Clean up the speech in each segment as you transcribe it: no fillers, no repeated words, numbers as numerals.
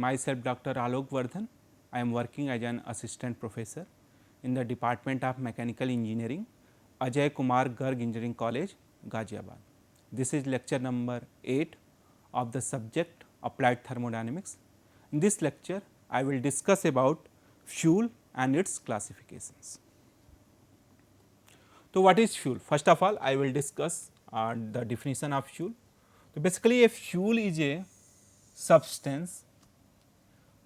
myself Dr. Alok Vardhan. I am working as an assistant professor in the Department of Mechanical Engineering, Ajay Kumar Garg Engineering College, Ghaziabad. This is lecture number 8 of the subject Applied Thermodynamics. In this lecture, I will discuss about fuel and its classifications. So, what is fuel? First of all, I will discuss the definition of fuel. So, basically a fuel is a substance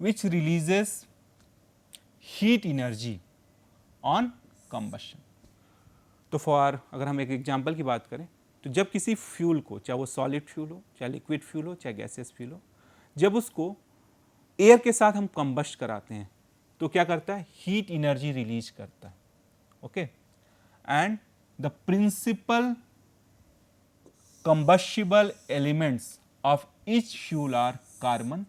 which releases heat energy on combustion. तो for अगर हम एक example की बात करें तो जब किसी फ्यूल को, चाहे वो सॉलिड फ्यूल हो, चाहे लिक्विड फ्यूल हो, चाहे गैसियस फ्यूल हो, जब उसको एयर के साथ हम कंबस्ट कराते हैं तो क्या करता है, हीट एनर्जी रिलीज करता है. Okay, and the principal combustible elements of each fuel are carbon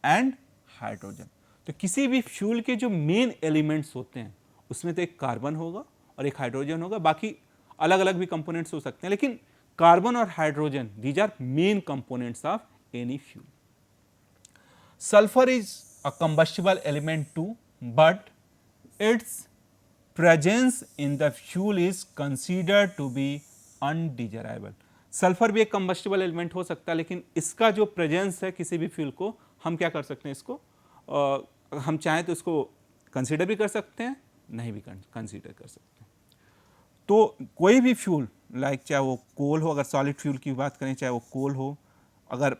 and hydrogen. तो किसी भी फ्यूल के जो मेन एलिमेंट्स होते हैं उसमें तो एक कार्बन होगा और एक हाइड्रोजन होगा, बाकी अलग अलग भी कंपोनेंट्स हो सकते हैं, लेकिन कार्बन और hydrogen these are main components of any fuel. Sulphur is a combustible element too, but its presence in the fuel is considered to be undesirable. Sulphur भी एक कंबस्टिबल एलिमेंट हो सकता है, लेकिन इसका जो प्रेजेंस है किसी भी फ्यूल को, हम क्या कर सकते हैं, इसको हम चाहें तो इसको कंसीडर भी कर सकते हैं, नहीं भी कंसीडर कर सकते हैं. तो कोई भी फ्यूल लाइक चाहे वो कोल हो, अगर सॉलिड फ्यूल की बात करें चाहे वो कोल हो, अगर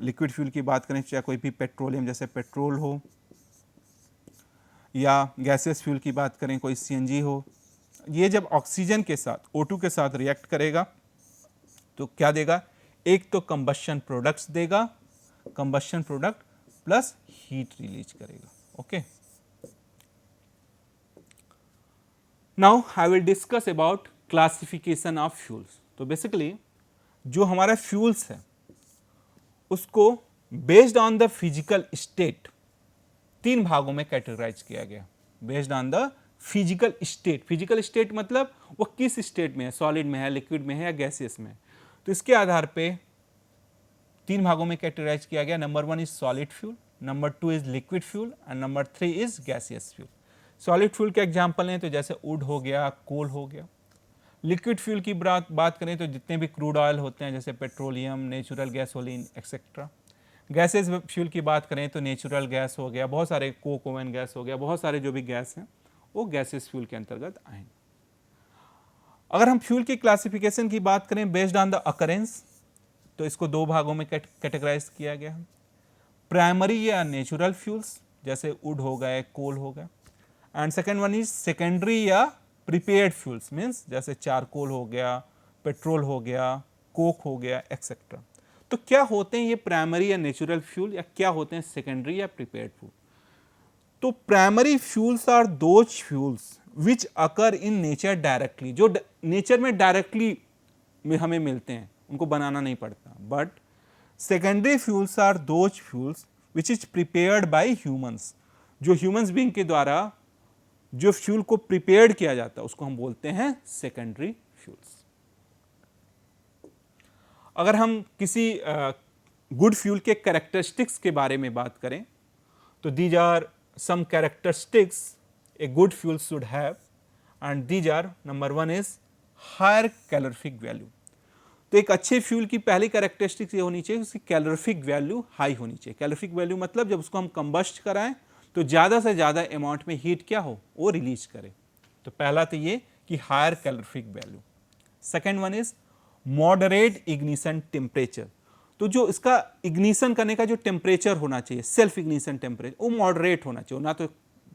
लिक्विड फ्यूल की बात करें चाहे कोई भी पेट्रोलियम जैसे पेट्रोल हो, या गैसियस फ्यूल की बात करें कोई सीएनजी हो, ये जब ऑक्सीजन के साथ O2 के साथ रिएक्ट करेगा तो क्या देगा, एक तो कंबस्शन प्रोडक्ट्स देगा, combustion product plus heat release करेगा. Okay, now I will discuss about classification of fuels. तो बेसिकली जो हमारा फ्यूल्स है उसको based on the physical state तीन भागों में कैटेगराइज किया गया. Based on the physical state, physical state मतलब वो किस स्टेट में है, सॉलिड में है, लिक्विड में है या गैसियस में है. तो इसके आधार पे तीन भागों में कैटेगराइज किया गया. Number 1 is solid fuel, number 2 is liquid fuel and number 3 is gaseous fuel. Solid fuel के एग्जांपल हैं तो जैसे वुड हो गया, कोल हो गया. लिक्विड फ्यूल की बात करें तो जितने भी क्रूड ऑयल होते हैं जैसे petroleum, natural gasoline etcetera. Gases fuel की बात करें तो नेचुरल गैस हो गया, बहुत सारे कोक ओवन गैस हो गया, बहुत सारे जो भी गैस हैं वो गैसेस फ्यूल के अंतर्गत आएंगे. अगर हम फ्यूल की क्लासिफिकेशन की बात करें बेस्ड ऑन द अकरेंस तो इसको दो भागों में कैटेगराइज किया गया है. प्राइमरी या नेचुरल फ्यूल्स जैसे वुड हो गए, कोल हो गए, and second one is secondary या प्रिपेयर्ड फ्यूल्स मीन्स जैसे चारकोल हो गया, पेट्रोल हो गया, कोक हो गया एक्सेट्रा. तो क्या होते हैं ये प्राइमरी या नेचुरल फ्यूल, या क्या होते हैं सेकेंडरी या प्रिपेयर्ड फ्यूल. तो primary fuels are those fuels which occur in nature directly, जो नेचर में डायरेक्टली में हमें मिलते हैं, उनको बनाना नहीं पड़ता. But secondary fuels are those fuels which is prepared by humans, जो ह्यूमंस बीइंग के द्वारा जो फ्यूल को प्रिपेयर्ड किया जाता है उसको हम बोलते हैं सेकेंडरी फ्यूल्स. अगर हम किसी गुड फ्यूल के कैरेक्टरिस्टिक्स के बारे में बात करें तो these are some characteristics a good fuel should have, and these are number 1 is higher calorific value. तो एक अच्छे फ्यूल की पहली कैरेक्टरिस्टिक्स ये होनी चाहिए उसकी कैलोरीफिक वैल्यू हाई होनी चाहिए. कैलोरीफिक वैल्यू मतलब जब उसको हम कंबस्ट कराएं तो ज़्यादा से ज़्यादा अमाउंट में हीट क्या हो, वो रिलीज करे. तो पहला तो ये कि higher calorific value. Second one is moderate ignition temperature. तो जो इसका इग्निशन करने का जो टेम्परेचर होना चाहिए, सेल्फ इग्निशन टेम्परेचर, वो मॉडरेट होना चाहिए, ना तो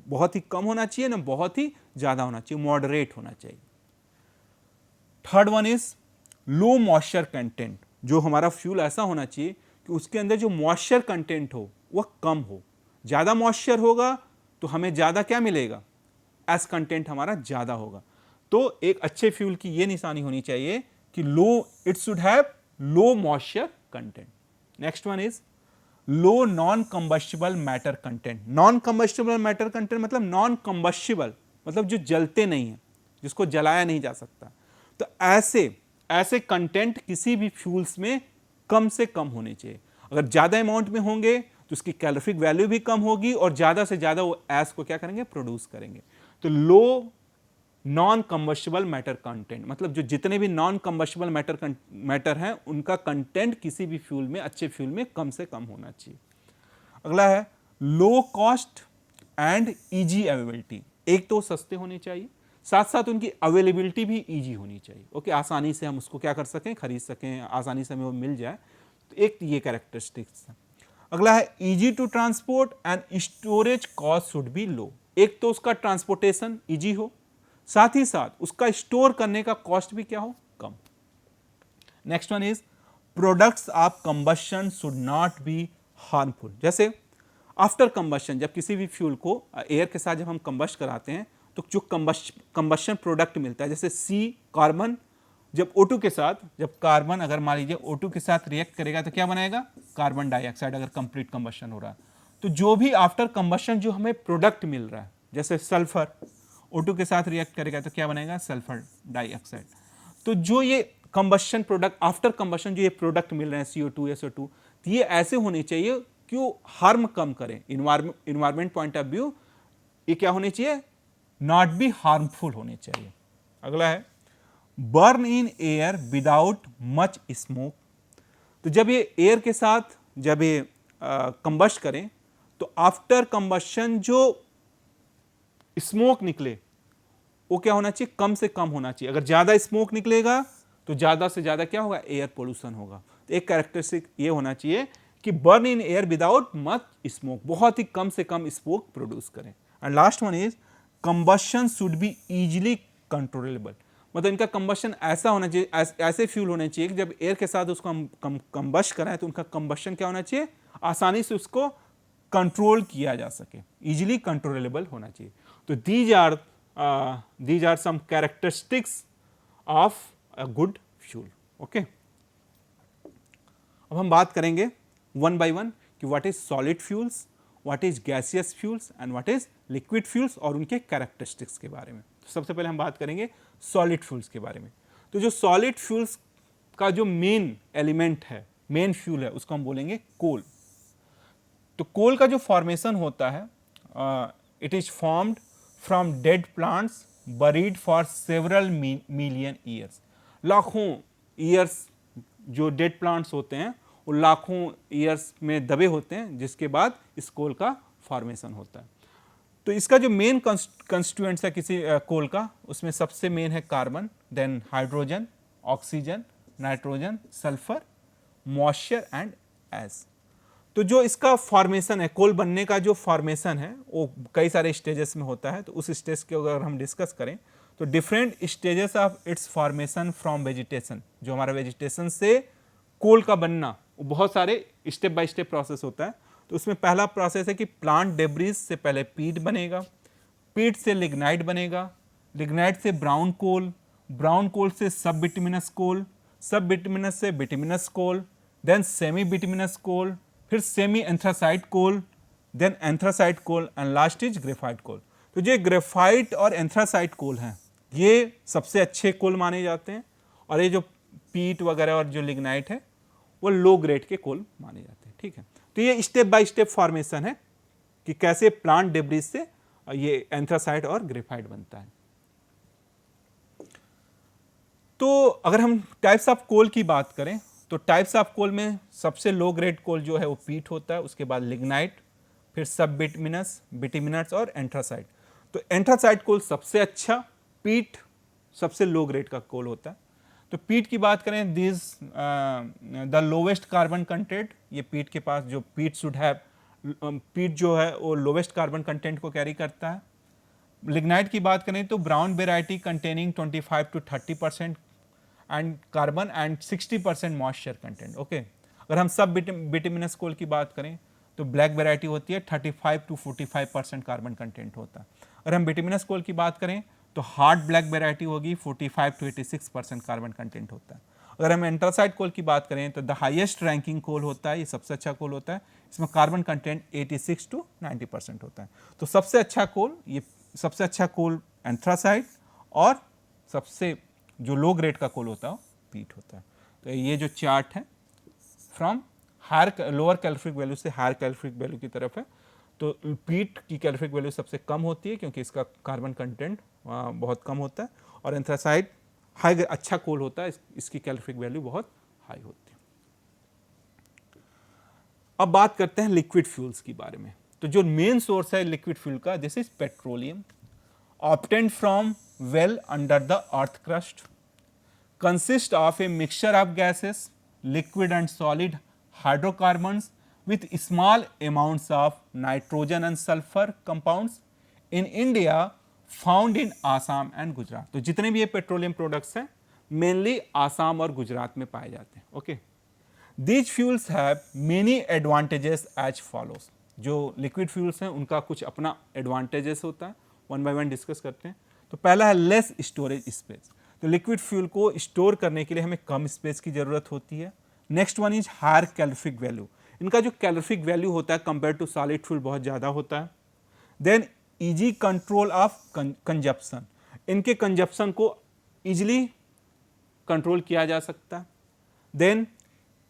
बहुत ही कम होना चाहिए ना बहुत ही ज़्यादा होना चाहिए, मॉडरेट होना चाहिए. Third one is low moisture content. जो हमारा फ्यूल ऐसा होना चाहिए कि उसके अंदर जो मॉइस्चर कंटेंट हो वह कम हो. ज़्यादा मॉइस्चर होगा तो हमें ज़्यादा क्या मिलेगा, एस कंटेंट हमारा ज़्यादा होगा. तो एक अच्छे फ्यूल की ये निशानी होनी चाहिए कि low, it should have low moisture content. Next one is low non combustible matter content. Non combustible matter content मतलब नॉन कंबस्टिबल मतलब जो जलते नहीं है, जिसको जलाया नहीं जा सकता. तो ऐसे कंटेंट किसी भी फ्यूल्स में कम से कम होने चाहिए. अगर ज़्यादा अमाउंट में होंगे तो तो उसकी कैलोरिफिक वैल्यू भी कम होगी और ज़्यादा से ज़्यादा वो एस को क्या करेंगे, प्रोड्यूस करेंगे। तो लो नॉन कंबस्टिबल मैटर कंटेंट, मतलब जो जितने भी नॉन कंबस्टिबल मैटर हैं उनका कंटेंट किसी भी फ्यूल में, अच्छे फ्यूल में कम से कम होना चाहिए। अगला है low cost and easy availability. एक तो सस्ते होने चाहिए, साथ साथ उनकी अवेलेबिलिटी भी इजी होनी चाहिए। ओके, आसानी से हम उसको क्या कर सकें, खरीद सकें, आसानी से हमें वो मिल जाए। तो एक ये कैरेक्टरिस्टिक्स है। अगला है easy to transport and storage cost should be low. एक तो उसका ट्रांसपोर्टेशन इजी हो, साथ ही साथ उसका स्टोर करने का कॉस्ट भी क्या हो, कम। Next one is products of combustion should not be harmful. जैसे आफ्टर कंबशन, जब किसी भी फ्यूल को एयर के साथ जब हम कंबस्ट कराते हैं तो जो कंबशन प्रोडक्ट मिलता है, जैसे सी कार्बन, जब O2 के साथ, जब कार्बन अगर मान लीजिए O2 के साथ रिएक्ट करेगा तो क्या बनेगा, कार्बन डाइऑक्साइड, अगर कंप्लीट कंबशन हो रहा है। तो जो भी आफ्टर कंबशन जो हमें प्रोडक्ट मिल रहा है, जैसे सल्फर O2 के साथ रिएक्ट करेगा तो क्या बनेगा, सल्फर डाइऑक्साइड। तो जो ये कंबशन प्रोडक्ट, आफ्टर कंबशन जो ये प्रोडक्ट मिल रहे हैं CO2 SO2, तो ये ऐसे होने चाहिए कि वो हार्म कम करें, इन्वायरमेंट पॉइंट ऑफ व्यू ये क्या होने चाहिए, नॉट बी हार्मफुल होने चाहिए। अगला है burn in air without much smoke. तो जब ये एयर के साथ जब ये कंबस्ट करें तो आफ्टर कंबशन जो स्मोक निकले वो क्या होना चाहिए, कम से कम होना चाहिए। अगर ज़्यादा स्मोक निकलेगा तो ज़्यादा से ज़्यादा क्या होगा, एयर पोल्यूशन होगा। तो एक कैरेक्टरिस्टिक ये होना चाहिए कि burn in air without much smoke, बहुत ही कम से कम स्मोक प्रोड्यूस करें। And last one is combustion should be easily controllable. मतलब इनका कंबशन ऐसा होना चाहिए, ऐसे फ्यूल होने चाहिए कि जब एयर के साथ उसको हम कंबस्ट कराएं तो उनका कंबशन क्या होना चाहिए, आसानी से उसको कंट्रोल किया जा सके, इजिली कंट्रोलेबल होना चाहिए। तो these are some characteristics of a good fuel. Okay, अब हम बात करेंगे वन बाय वन कि what is solid fuels, what is gaseous fuels and what is liquid fuels और उनके कैरेक्टरिस्टिक्स के बारे में। तो सबसे पहले हम बात करेंगे सॉलिड फ्यूल्स के बारे में। तो जो सॉलिड फ्यूल्स का जो मेन एलिमेंट है, मेन फ्यूल है, उसको हम बोलेंगे कोल। तो कोल का जो फॉर्मेशन होता है, it is formed from dead plants buried for several million years. लाखों ईयर्स जो डेड प्लांट्स होते हैं वो लाखों ईयर्स में दबे होते हैं, जिसके बाद इस कोल का फॉर्मेशन होता है। तो इसका जो मेन कंस्टिट्यूएंट्स है किसी कोल का, उसमें सबसे मेन है carbon, then hydrogen, oxygen, nitrogen, sulphur, moisture and ash. तो जो इसका फॉर्मेशन है, कोल बनने का जो फॉर्मेशन है वो कई सारे स्टेजेस में होता है। तो उस स्टेज के अगर हम डिस्कस करें तो different stages of its formation from vegetation, जो हमारा वेजिटेशन से कोल का बनना, वो बहुत सारे स्टेप बाय स्टेप प्रोसेस होता है। तो उसमें पहला प्रोसेस है कि प्लांट डेब्रीज से पहले पीट बनेगा, पीट से लिग्नाइट बनेगा, लिग्नाइट से ब्राउन कोल, ब्राउन कोल से सब बिटुमिनस कोल, सब बिटुमिनस से bituminous coal, then semi bituminous coal, फिर semi anthracite coal, then anthracite coal and last is graphite coal. तो जो ग्रेफाइट और एंथ्रासाइट कोल हैं ये सबसे अच्छे कोल माने जाते हैं, और ये जो पीट वगैरह और जो लिग्नाइट है वो लो ग्रेड के कोल माने जाते हैं। ठीक है, तो ये स्टेप बाय स्टेप फॉर्मेशन है कि कैसे प्लांट डेब्रीज से ये एंथ्रासाइट और ग्रेफाइट बनता है। तो अगर हम टाइप्स ऑफ कोल की बात करें तो टाइप्स ऑफ कोल में सबसे लो ग्रेड कोल जो है वो पीट होता है, उसके बाद लिग्नाइट, फिर सब बिटुमिनस, बिटुमिनस और एंथ्रासाइट। तो एंथ्रासाइट कोल सबसे अच्छा, पीट सबसे लो ग्रेड का कोल होता है। तो पीट की बात करें, this the lowest carbon content, ये पीट के पास जो पीट शुड हैव, पीट जो है वो लोवेस्ट कार्बन कंटेंट को कैरी करता है। लिग्नाइट की बात करें तो brown variety containing 25 to 30% and carbon and 60% moisture content. Okay, अगर हम सब बिटुमिनस कोल की बात करें तो ब्लैक वेराइटी होती है, 35 to 45% कार्बन कंटेंट होता है। अगर हम बिटुमिनस कोल की बात करें तो हार्ड ब्लैक वेराइटी होगी, 45 to 86% कार्बन कंटेंट होता है। अगर हम एंथ्रासाइट कोल की बात करें तो द हाईएस्ट रैंकिंग कोल होता है, ये सबसे अच्छा कोल होता है, इसमें कार्बन कंटेंट 86 to 90% होता है। तो सबसे अच्छा कोल, ये सबसे अच्छा कोल एंथ्रासाइट, और सबसे जो लो ग्रेड का कोल होता है पीट होता है। तो ये जो चार्ट है from higher lower calorific value से हायर कैलोरीफिक वैल्यू की तरफ है। तो पीट की कैलोरीफिक वैल्यू सबसे कम होती है क्योंकि इसका कार्बन कंटेंट बहुत कम होता है, और एंथ्रासाइट हाई अच्छा कोल होता है, इसकी कैलोरीफिक वैल्यू बहुत हाई होती है। अब बात करते हैं लिक्विड फ्यूल्स के बारे में। तो जो मेन सोर्स है लिक्विड फ्यूल का, this is petroleum obtained from well under the earth crust, consist of a mixture of gases, liquid and solid hydrocarbons with small amounts of nitrogen and sulfur compounds. In India found in Assam and Gujarat. तो जितने भी ये petroleum products हैं mainly Assam और गुजरात में पाए जाते हैं। Okay, these fuels have many advantages as follows. जो लिक्विड फ्यूल्स हैं उनका कुछ अपना एडवांटेजेस होता है, वन बाय वन डिस्कस करते हैं। तो पहला है लेस स्टोरेज स्पेस। तो लिक्विड फ्यूल को स्टोर करने के लिए हमें कम स्पेस की जरूरत होती है। Next one is higher calorific value. इनका जो कैलोरीफिक वैल्यू होता है कंपेयर टू सॉलिड फ्यूल बहुत ज़्यादा होता है। Then easy control of consumption, इनके कंजप्शन को इजिली कंट्रोल किया जा सकता है। Then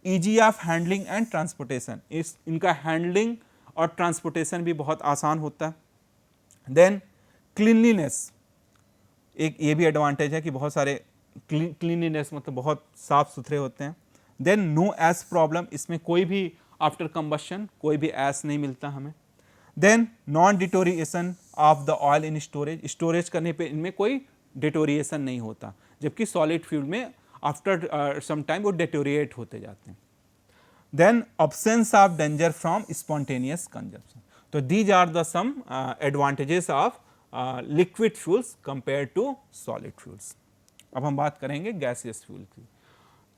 easy of handling and transportation, इनका हैंडलिंग और ट्रांसपोर्टेशन भी बहुत आसान होता है। देन क्लीनलीनेस, एक ये भी एडवांटेज है कि बहुत सारे क्लीनलीनेस मतलब बहुत साफ सुथरे होते हैं। देन नो एस प्रॉब्लम, इसमें कोई भी आफ्टर कंबशन कोई भी एस नहीं मिलता हमें। Then non deterioration of the oil in storage, storage करने पे इनमें कोई डिटोरिएशन नहीं होता, जबकि सॉलिड फ्यूल में आफ्टर सम टाइम वो डिटोरिएट होते जाते हैं। Then absence of danger from spontaneous consumption. तो these are the some advantages of liquid fuels compare to solid fuels. अब हम बात करेंगे गैसियस फ्यूल की।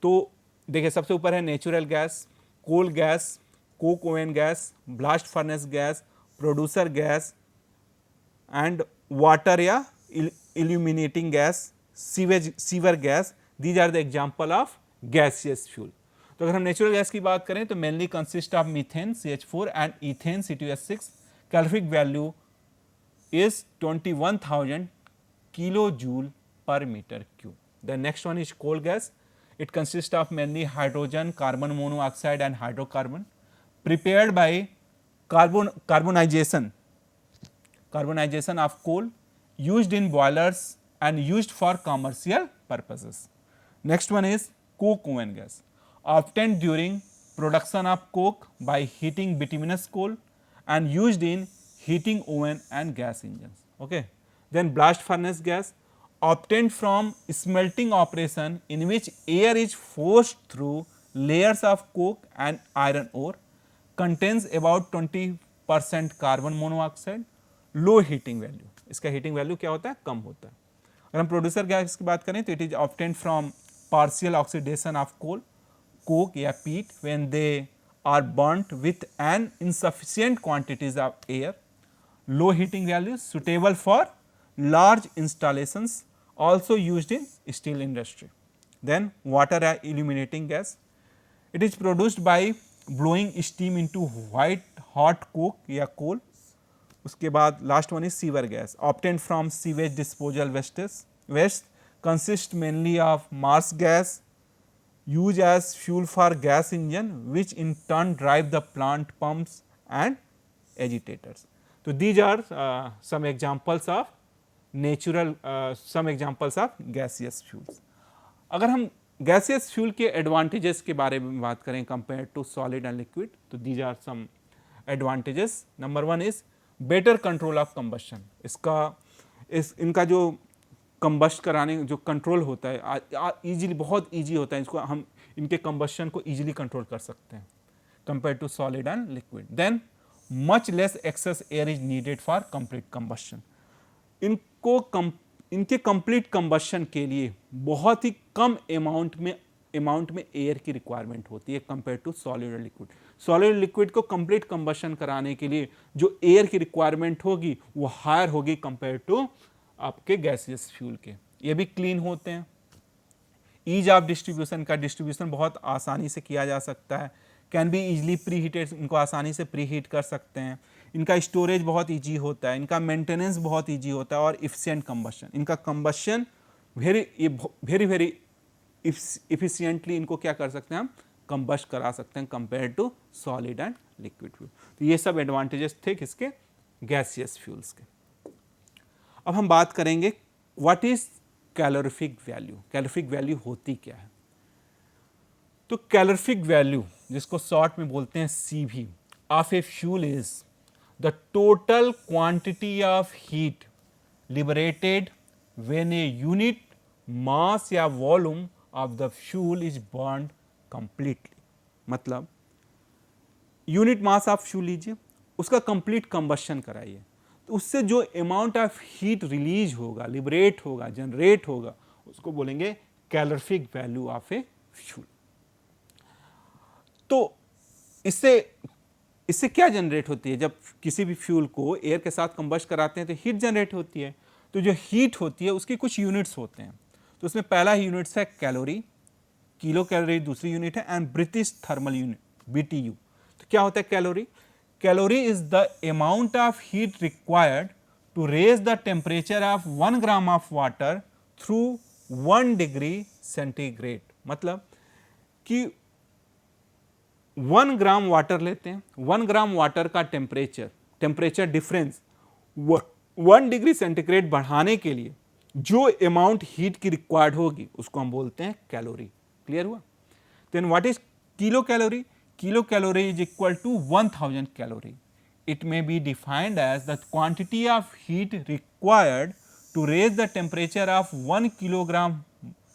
तो देखिए सबसे ऊपर है natural gas, coal gas, coke oven gas, blast furnace gas, producer gas and water या illuminating gas, sewer gas. These are the example of gaseous fuel. तो अगर हम नेचुरल गैस की बात करें तो mainly consist of methane CH4 and ethane C2H6। Calorific value is 21,000 kilojoule per meter cube. The next one is coal gas. It consists of mainly hydrogen, carbon monoxide and hydrocarbon prepared by carbonization of coal, used in boilers and used for commercial purposes. Next one is coke oven gas, obtained during production of coke by heating bituminous coal and used in heating oven and gas engines. Okay. Then blast furnace gas, obtained from smelting operation in which air is forced through layers of coke and iron ore, contains about 20% carbon monoxide, low heating value. इसका heating value क्या होता है, कम होता है। अगर हम producer gas की बात करें तो it is obtained from partial oxidation of coal, coke या peat when they are burnt with an insufficient quantities of air, low heating values, suitable for large installations, also used in steel industry. Then water illuminating gas, it is produced by blowing steam into white hot coke या coal. उसके बाद last one is sewer gas, obtained from sewage disposal waste, consist mainly of marsh gas, used as fuel for gas engine which in turn drive the plant pumps and agitators. So these are some examples of natural some examples of gaseous fuels. अगर हम gaseous fuel के advantages के बारे में बात करें compared to solid and liquid, तो these are some advantages. Number one is better control of combustion. इनका जो कंबस्ट कराने जो कंट्रोल होता है इजीली, बहुत इजी होता है, इसको हम इनके कंबस्शन को इजीली कंट्रोल कर सकते हैं compare to solid and liquid. Then much less excess air is needed for complete combustion. इनके कंप्लीट कंबस्शन के लिए बहुत ही कम अमाउंट में एयर की रिक्वायरमेंट होती है कंपेयर टू सॉलिड और लिक्विड। सॉलिड और लिक्विड को कंप्लीट कंबस्शन कराने के लिए जो एयर की रिक्वायरमेंट होगी वो हायर होगी कंपेयर टू आपके गैसियस फ्यूल के। ये भी क्लीन होते हैं। ईज ऑफ डिस्ट्रीब्यूशन का डिस्ट्रीब्यूशन बहुत आसानी से किया जा सकता है। Can be easily pre heated, इनको आसानी से प्री हीट कर सकते हैं। इनका स्टोरेज बहुत ईजी होता है, इनका मेंटेनेंस बहुत ईजी होता है और इफिशिएंट कंबस्शन, इनका कंबस्शन वेरी वेरी इफिशिएंटली इनको क्या कर सकते हैं हम कंबस्ट करा सकते हैं compare to solid and liquid fuel. तो ये सब एडवांटेजेस थे किसके, गैसियस फ्यूल्स के। अब हम बात करेंगे what is calorific value, calorific value होती क्या है। तो कैलोरीफिक वैल्यू जिसको शॉर्ट में बोलते हैं CV of a fuel is the total quantity of heat liberated when a unit mass या volume of the fuel is burned completely. मतलब यूनिट मास ऑफ फ्यूल लीजिए, उसका कंप्लीट कंबशन कराइए, तो उससे जो अमाउंट ऑफ हीट रिलीज होगा, liberate होगा, जनरेट होगा, उसको बोलेंगे calorific value of a fuel. तो इससे क्या जनरेट होती है, जब किसी भी फ्यूल को एयर के साथ कंबस्ट कराते हैं तो हीट जनरेट होती है। तो जो हीट होती है उसकी कुछ यूनिट्स होते हैं। तो उसमें पहला यूनिट्स है कैलोरी, किलो कैलोरी दूसरी यूनिट है, and British thermal unit BTU। तो क्या होता है calorie? Calorie is the amount of heat required to raise the temperature of 1 gram of water through 1 degree centigrade. मतलब कि 1 ग्राम वाटर लेते हैं, 1 ग्राम वाटर का टेम्परेचर डिफरेंस 1 डिग्री सेंटीग्रेड बढ़ाने के लिए जो अमाउंट हीट की रिक्वायर्ड होगी उसको हम बोलते हैं कैलोरी। क्लियर हुआ? Then what is kilo calorie? Kilo calorie is equal to 1000 calorie. It may be defined as the quantity of heat required to raise the temperature of 1 kilogram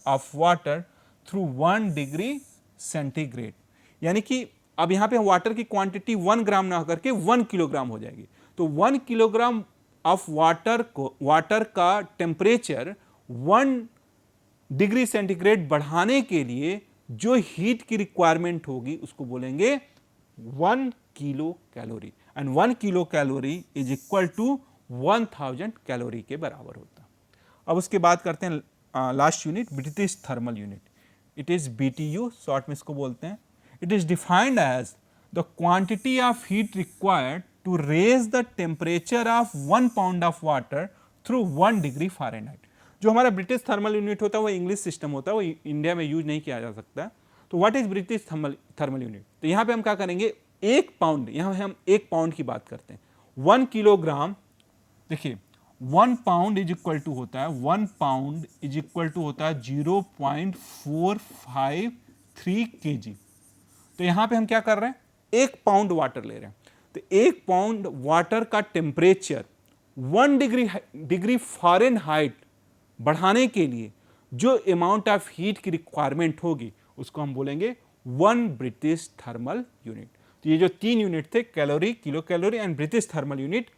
of water through 1 degree centigrade. यानी कि अब यहाँ पे water की quantity 1 ग्राम ना होकर के 1 kilogram हो जाएगी। तो 1 किलोग्राम ऑफ वाटर का टेम्परेचर 1 डिग्री सेंटीग्रेड बढ़ाने के लिए जो हीट की रिक्वायरमेंट होगी उसको बोलेंगे 1 kilo calorie, and 1 kilo calorie is equal to 1000 calorie के बराबर होता है। अब उसके बाद करते हैं last unit, British thermal unit. It is BTU, short में इसको बोलते हैं। It is defined as the quantity of heat required to raise the temperature of 1 pound of water through 1 degree Fahrenheit। जो हमारा ब्रिटिश थर्मल यूनिट होता है वो English system होता है, वो इंडिया में यूज नहीं किया जा सकता। तो what is British thermal unit? तो यहाँ पे हम क्या करेंगे, 1 पाउंड, यहाँ हम 1 पाउंड की बात करते हैं। 1 किलोग्राम, देखिए 1 पाउंड इज इक्वल टू होता है 1 पाउंड इज इक्वल टू होता है 0.453 kg। तो यहां पे हम क्या कर रहे हैं, 1 पाउंड वाटर ले रहे हैं। तो 1 पाउंड वाटर का टेम्परेचर 1 डिग्री फ़ारेनहाइट बढ़ाने के लिए जो अमाउंट ऑफ हीट की रिक्वायरमेंट होगी उसको हम बोलेंगे 1 ब्रिटिश थर्मल यूनिट। तो ये जो 3 यूनिट थे, calorie, kilo calorie and British thermal unit,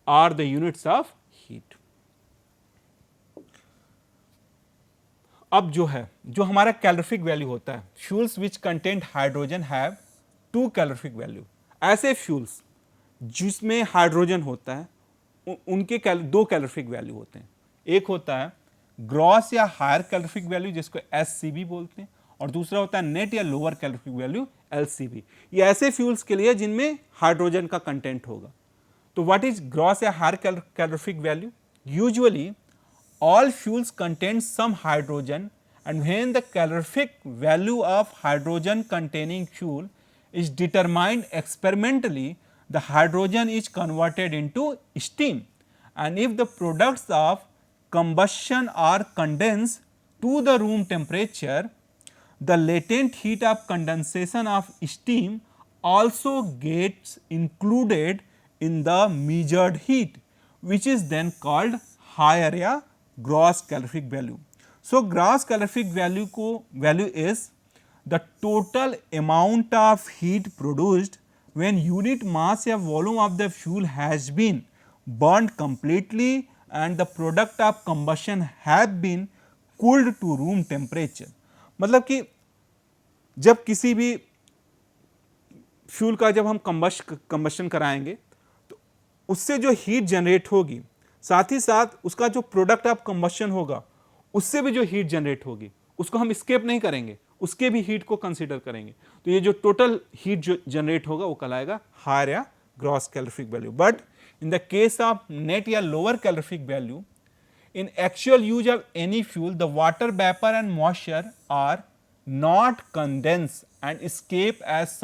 are the units of heat. अब जो हमारा कैलोरीफिक वैल्यू होता है, fuels which content hydrogen have 2 calorific value. ऐसे फ्यूल्स जिसमें हाइड्रोजन होता है उनके 2 कैलोरीफिक वैल्यू होते हैं। एक होता है ग्रॉस या हायर कैलोरीफिक वैल्यू जिसको SCB बोलते हैं, और दूसरा होता है नेट या लोअर कैलोरीफिक वैल्यू LCB। ये ऐसे फ्यूल्स के लिए जिनमें हाइड्रोजन का कंटेंट होगा। तो व्हाट इज ग्रॉस या higher calorific value? Usually all fuels contain some hydrogen, and when the calorific value of hydrogen containing fuel is determined experimentally, the hydrogen is converted into steam, and if the products of combustion are condensed to the room temperature, the latent heat of condensation of steam also gets included in the measured heat, which is then called higher या gross calorific value. So gross calorific value is the total amount of heat produced when unit mass या volume of the fuel has been burned completely and the product of combustion have been cooled to room temperature। मतलब कि जब किसी भी fuel का जब हम combustion कराएंगे तो उससे जो हीट जनरेट होगी, साथ ही साथ उसका जो प्रोडक्ट ऑफ कंबशन होगा उससे भी जो हीट जनरेट होगी उसको हम स्केप नहीं करेंगे, उसके भी हीट को कंसीडर करेंगे। तो ये जो टोटल हीट जो जनरेट होगा वो कहलाएगा हायर या gross calorific value. But in the case of net या lower calorific value, in actual use of any fuel, the water vapor and moisture are not condense and escape as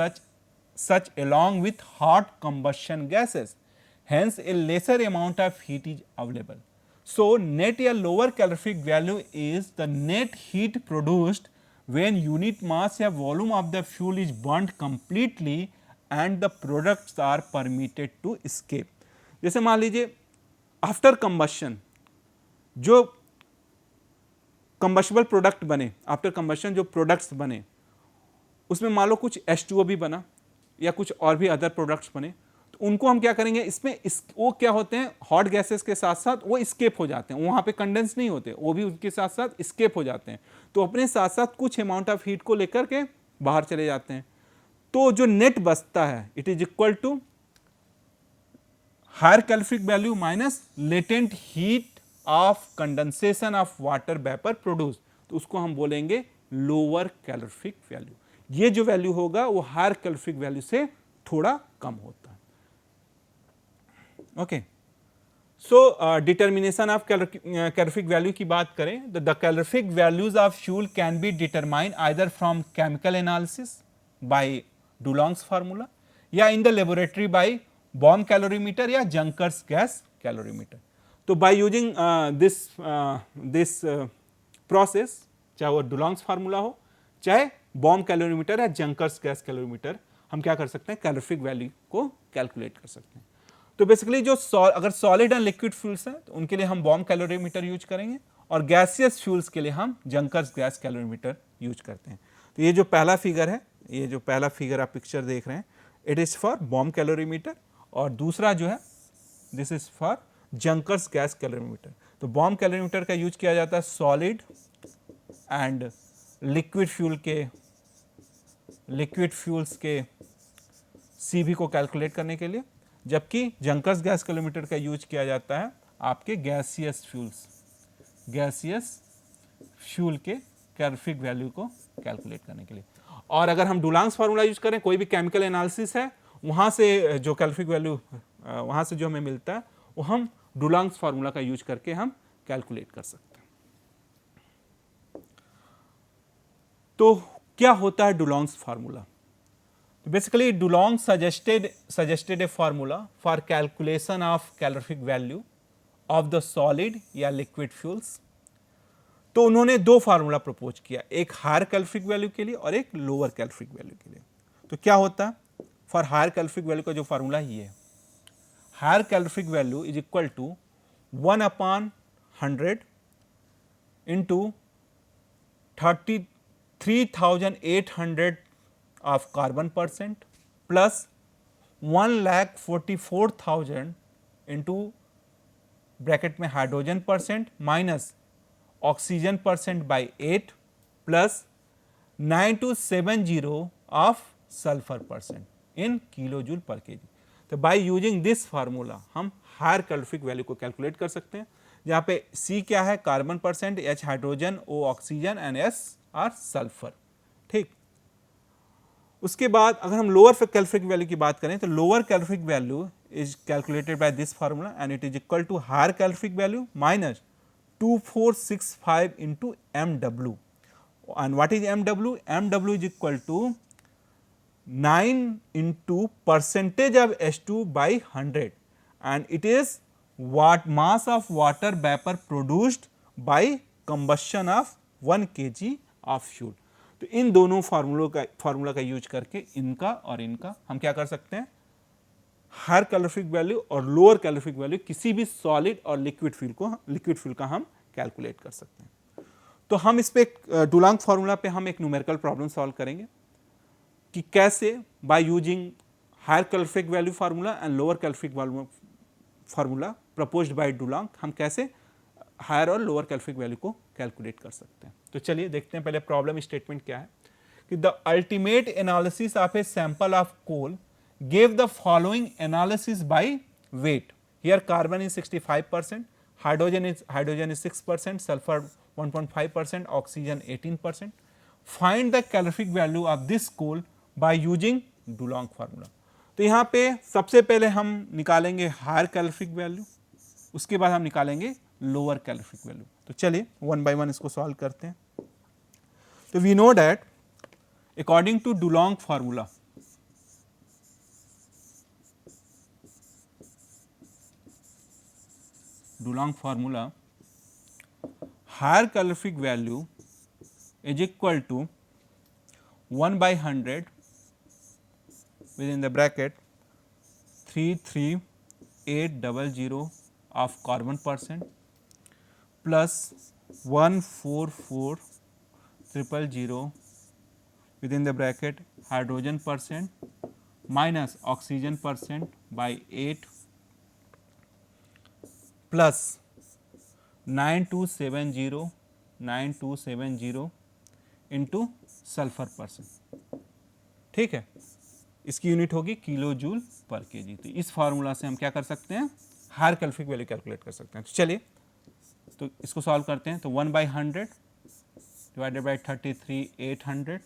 such along with hot combustion gases. Hence, a lesser amount of heat is available. So, net या lower calorific value is the net heat produced when unit mass या volume of the fuel is burnt completely and the products are permitted to escape. जैसे मान लीजिए after combustion जो कंबशबल product बने, after combustion जो products बने उसमें मान लो कुछ H2O भी बना या कुछ और भी अदर प्रोडक्ट्स बने, तो उनको हम क्या करेंगे, इसमें वो क्या होते हैं, हॉट गैसेस के साथ साथ वो स्केप हो जाते हैं, वहाँ पे कंडेंस नहीं होते, वो भी उनके साथ साथ स्केप हो जाते हैं, तो अपने साथ साथ कुछ अमाउंट ऑफ हीट को लेकर के बाहर चले जाते हैं। तो जो नेट बचता है it is equal to higher calorific value minus latent heat of condensation of water vapour produce, तो उसको हम बोलेंगे लोअर कैलोरिफिक वैल्यू। ये जो वैल्यू होगा वो हायर कैलोरिफिक वैल्यू से थोड़ा कम होता है। Okay, so determination of calorific value की बात करें तो the calorific values of fuel can be determine either from chemical analysis by Dulong's formula या in the laboratory by bomb calorimeter या जंकर्स गैस कैलोरीमीटर। तो बाय यूजिंग दिस प्रोसेस, चाहे वो Dulong's formula हो चाहे बॉम कैलोरीमीटर या Junkers gas calorimeter, हम क्या कर सकते हैं, कैलोरिफिक वैल्यू को कैलकुलेट कर सकते हैं। तो बेसिकली जो अगर सॉलिड एंड लिक्विड फ्यूल्स हैं तो उनके लिए हम बॉम कैलोरीमीटर यूज करेंगे और गैसियस फ्यूल्स के लिए हम जंकर्स गैस कैलोरीमीटर यूज करते हैं। तो ये जो पहला फिगर है, ये जो पहला फिगर आप पिक्चर देख रहे हैं, it is for bomb calorimeter और दूसरा जो है this is for junkers gas calorimeter. तो बॉम कैलोरीमीटर का यूज किया जाता है सॉलिड एंड लिक्विड फ्यूल्स के CV को कैलकुलेट करने के लिए, जबकि जंकर्स गैस कैलोरीमीटर का यूज किया जाता है आपके गैसियस फ्यूल के कैलोरिफिक वैल्यू को कैलकुलेट करने के लिए। और अगर हम डुलॉन्ग्स फार्मूला यूज करें, कोई भी केमिकल एनालिसिस है, वहाँ से जो कैलोरिफिक वैल्यू वहाँ से जो हमें मिलता है वो हम डुलॉन्ग्स फार्मूला का यूज करके हम कैलकुलेट कर सकते हैं। तो क्या होता है डुलॉन्ग्स formula? Basically, DeLong suggested a formula for calculation of calorific value of the solid या liquid fuels। तो उन्होंने दो फार्मूला प्रपोज किया, एक हायर कैलोरिफिक वैल्यू के लिए और एक लोअर कैलोरिफिक वैल्यू के लिए। तो क्या होता है, फॉर हायर कैलोरिफिक वैल्यू का जो फार्मूला ये है, higher calorific value is equal to 1/100 into 33,800 of carbon percent plus 1,44,000 into bracket में hydrogen percent minus oxygen percent by 8 plus 9270 of sulphur percent in kilo joule per kg. तो by using this formula हम higher calorific value को calculate कर सकते हैं, जहाँ पे C क्या है, carbon percent, H hydrogen, O oxygen and S are sulphur. ठीक, उसके बाद अगर हम लोअर कैलोरिफिक वैल्यू की बात करें तो lower calorific value is calculated by this formula and it is equal to higher calorific value minus 2465 into MW। and what is MW? MW is equal to 9 into percentage of H2 by 100 and it is what mass of water vapor produced by combustion of 1 kg of fuel। तो इन दोनों formula का use करके इनका और इनका हम क्या कर सकते हैं, हायर कैलोरिफिक वैल्यू और लोअर कैलोरिफिक वैल्यू किसी भी सॉलिड और लिक्विड फ्यूल का हम कैलकुलेट कर सकते हैं। तो हम इस पे डुलॉन्ग फार्मूला पे हम एक न्यूमेरिकल प्रॉब्लम सॉल्व करेंगे कि कैसे by using higher calorific value formula and lower calorific value formula proposed by Dulong हम कैसे हायर और लोअर कैलोरिफिक वैल्यू को कैलकुलेट कर सकते हैं। तो चलिए देखते हैं पहले प्रॉब्लम स्टेटमेंट क्या है कि the ultimate analysis of a sample of coal gave the following analysis by weight. Here carbon is 65%, hydrogen is 6%, sulfur 1.5%, oxygen 18%. Find the calorific value of this coal by using Dulong formula. तो यहाँ पे सबसे पहले हम निकालेंगे higher calorific value, उसके बाद हम निकालेंगे लोअर कैलोरिफिक वैल्यू। तो चलिए वन बाय वन इसको सॉल्व करते हैं। तो we know that According to Dulong formula, higher calorific value is equal to 1 by 100 within the bracket 33800 of carbon percent plus 144000 within the bracket hydrogen percent minus oxygen percent by 8 plus 9270 into sulphur percent. ठीक है, इसकी unit होगी kilo joule per kg. तो इस formula से हम क्या कर सकते हैं, हायर कैलोरीफिक वैल्यू कैलकुलेट कर सकते हैं। तो चलिए तो इसको सॉल्व करते हैं। तो 1 बाई 100 डिवाइडेड बाई 33,800।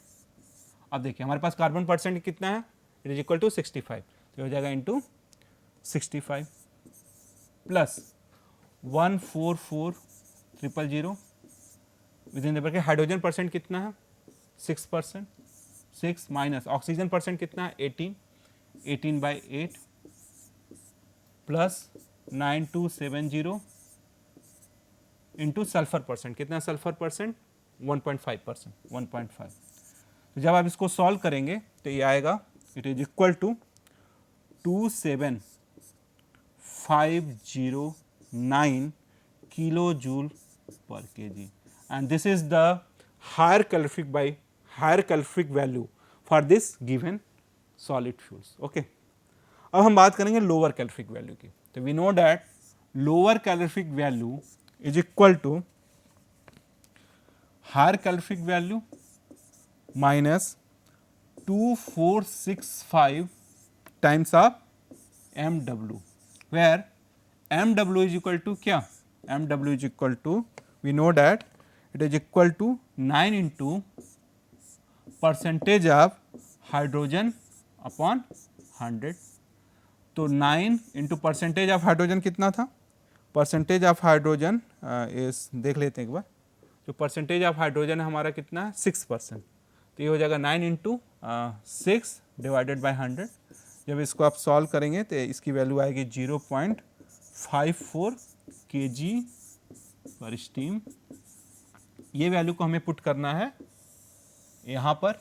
अब देखिए हमारे पास कार्बन परसेंट कितना है, इट इज इक्वल टू 65, तो हो जाएगा into 65 plus 144000 with in the bracket hydrogen percent कितना है 6%, 6 माइनस ऑक्सीजन परसेंट कितना है 18 by 8 plus 9270 into sulphur percent कितना, सल्फर परसेंट 1.5%, 1.5। तो जब आप इसको सॉल्व करेंगे तो ये आएगा, it is equal to 27509 kilo joule per KG, and this is the higher calorific value for this given solid fuels. Okay. अब हम बात करेंगे लोअर कैलोरीफिक वैल्यू की। तो we know that lower calorific value is equal to higher calorific value minus 2465 times of MW, where MW is equal to क्या, MW is equal to we know that it is equal to 9 into percentage of hydrogen upon 100। तो 9 into percentage of hydrogen कितना था, percentage of hydrogen इस देख लेते हैं एक बार। जो percentage of hydrogen हमारा कितना है 6%, तो ये हो जाएगा 9 into 6 डिवाइडेड बाई 100। जब इसको आप सॉल्व करेंगे तो इसकी वैल्यू आएगी 0.54 kg पर स्टीम। ये वैल्यू को हमें पुट करना है यहाँ पर,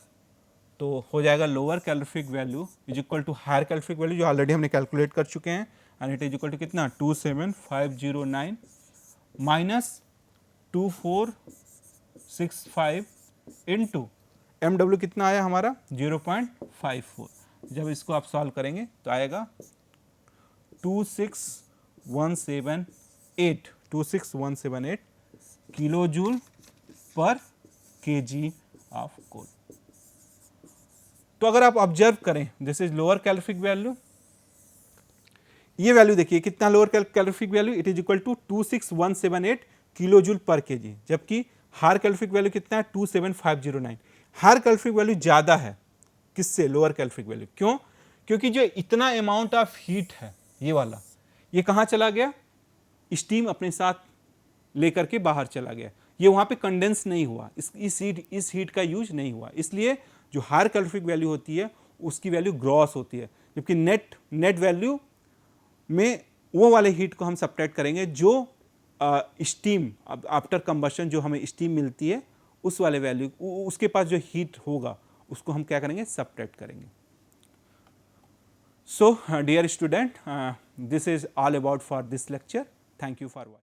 तो हो जाएगा lower calorific value is equal to higher calorific value जो ऑलरेडी हमने कैलकुलेट कर चुके हैं, and it is equal to कितना 27509 माइनस 2465 इंटू MW कितना आया हमारा 0.54। जब इसको आप सॉल्व करेंगे तो आएगा 26178 kilo joule per KG of coal. तो अगर आप ऑब्जर्व करें this is lower calorific value, ये वैल्यू देखिए कितना lower calorific value, it is equal to 26178 kilo joule per KG, जबकि हायर कैलोरीफिक वैल्यू कितना है 27509। हायर कैलोरीफिक वैल्यू ज्यादा है किससे, लोअर कैलोरीफिक वैल्यू। क्यों, क्योंकि जो इतना अमाउंट ऑफ हीट है ये वाला, ये कहाँ चला गया, स्टीम अपने साथ लेकर के बाहर चला गया, ये वहाँ पे कंडेंस नहीं हुआ, इस हीट का यूज नहीं हुआ। इसलिए जो हायर कैलोरीफिक वैल्यू होती है उसकी वैल्यू ग्रॉस होती है, जबकि नेट वैल्यू में वो वाले हीट को हम सब्ट्रैक्ट करेंगे जो स्टीम आफ्टर कंबशन जो हमें स्टीम मिलती है उस वाले वैल्यू, उसके पास जो हीट होगा उसको हम क्या करेंगे, सब्ट्रैक्ट करेंगे। So dear student, this is all about for this lecture. Thank you for watching.